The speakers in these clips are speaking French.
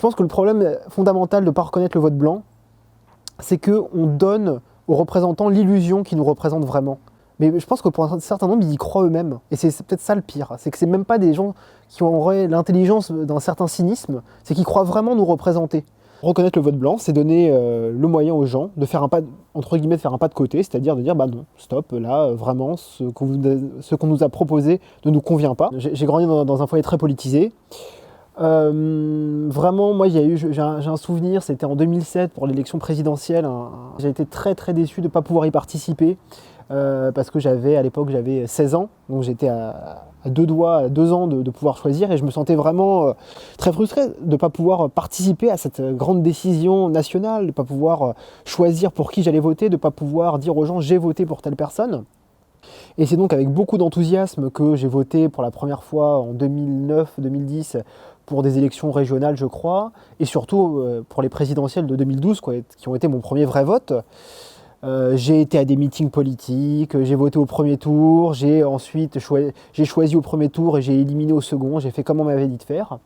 Je pense que le problème fondamental de ne pas reconnaître le vote blanc, c'est qu'on donne aux représentants l'illusion qu'ils nous représentent vraiment. Mais je pense que pour un certain nombre, ils y croient eux-mêmes. Et c'est peut-être ça le pire. C'est que c'est même pas des gens qui auraient l'intelligence d'un certain cynisme, c'est qu'ils croient vraiment nous représenter. Reconnaître le vote blanc, c'est donner le moyen aux gens de faire un pas, entre guillemets, de faire un pas de côté, c'est-à-dire de dire bah non, stop, là vraiment, ce qu'on nous a proposé ne nous convient pas. J'ai grandi dans un foyer très politisé. Vraiment, moi, j'ai un souvenir, c'était en 2007 pour l'élection présidentielle. J'ai été très très déçu de ne pas pouvoir y participer parce que à l'époque j'avais 16 ans, donc j'étais à 2 ans de pouvoir choisir et je me sentais vraiment très frustré de ne pas pouvoir participer à cette grande décision nationale, de ne pas pouvoir choisir pour qui j'allais voter, de ne pas pouvoir dire aux gens j'ai voté pour telle personne. Et c'est donc avec beaucoup d'enthousiasme que j'ai voté pour la première fois en 2009-2010 pour des élections régionales, je crois, et surtout pour les présidentielles de 2012, qui ont été mon premier vrai vote. J'ai été à des meetings politiques, j'ai voté au premier tour, j'ai choisi au premier tour et j'ai éliminé au second, j'ai fait comme on m'avait dit de faire.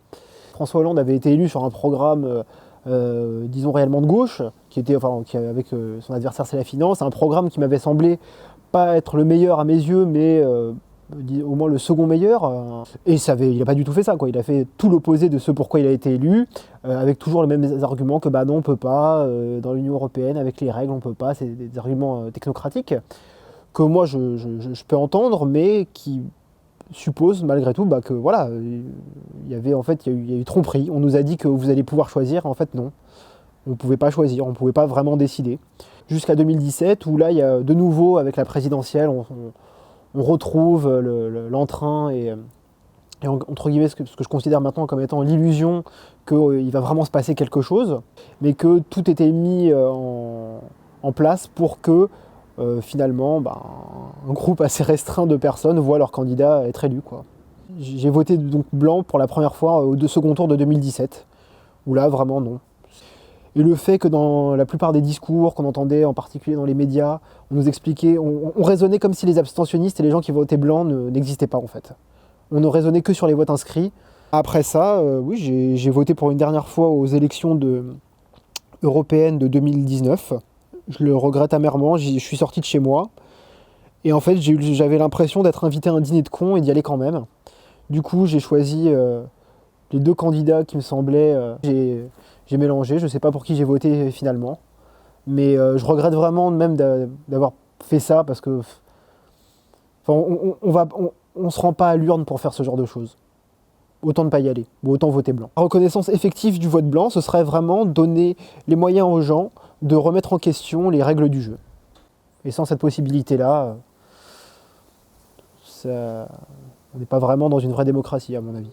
François Hollande avait été élu sur un programme, disons réellement de gauche, avec son adversaire c'est la finance, un programme qui m'avait semblé pas être le meilleur à mes yeux, mais au moins le second meilleur. Et il n'a pas du tout fait ça, quoi. Il a fait tout l'opposé de ce pourquoi il a été élu, avec toujours les mêmes arguments que bah non, on peut pas, dans l'Union européenne, avec les règles, on peut pas. C'est des arguments technocratiques que moi je peux entendre, mais qui supposent malgré tout que voilà, il y a eu tromperie. On nous a dit que vous allez pouvoir choisir, en fait non. On ne pouvait pas choisir, on ne pouvait pas vraiment décider. Jusqu'à 2017, où là, il y a de nouveau, avec la présidentielle, on retrouve l'entrain et entre guillemets, ce que je considère maintenant comme étant l'illusion qu'il va vraiment se passer quelque chose, mais que tout était mis en place pour que finalement, un groupe assez restreint de personnes voit leur candidat être élu, quoi. J'ai voté donc blanc pour la première fois au second tour de 2017, où là, vraiment non. Et le fait que dans la plupart des discours qu'on entendait, en particulier dans les médias, on nous expliquait, on raisonnait comme si les abstentionnistes et les gens qui votaient blanc n'existaient pas en fait. On ne raisonnait que sur les votes inscrits. Après ça, oui, j'ai voté pour une dernière fois aux élections européennes de 2019. Je le regrette amèrement, je suis sorti de chez moi. Et en fait, j'avais l'impression d'être invité à un dîner de cons et d'y aller quand même. Du coup, j'ai choisi les deux candidats qui me semblaient... J'ai mélangé, je ne sais pas pour qui j'ai voté finalement. Mais je regrette vraiment même d'avoir fait ça parce que on ne se rend pas à l'urne pour faire ce genre de choses. Autant ne pas y aller, ou autant voter blanc. La reconnaissance effective du vote blanc, ce serait vraiment donner les moyens aux gens de remettre en question les règles du jeu. Et sans cette possibilité-là, on n'est pas vraiment dans une vraie démocratie à mon avis.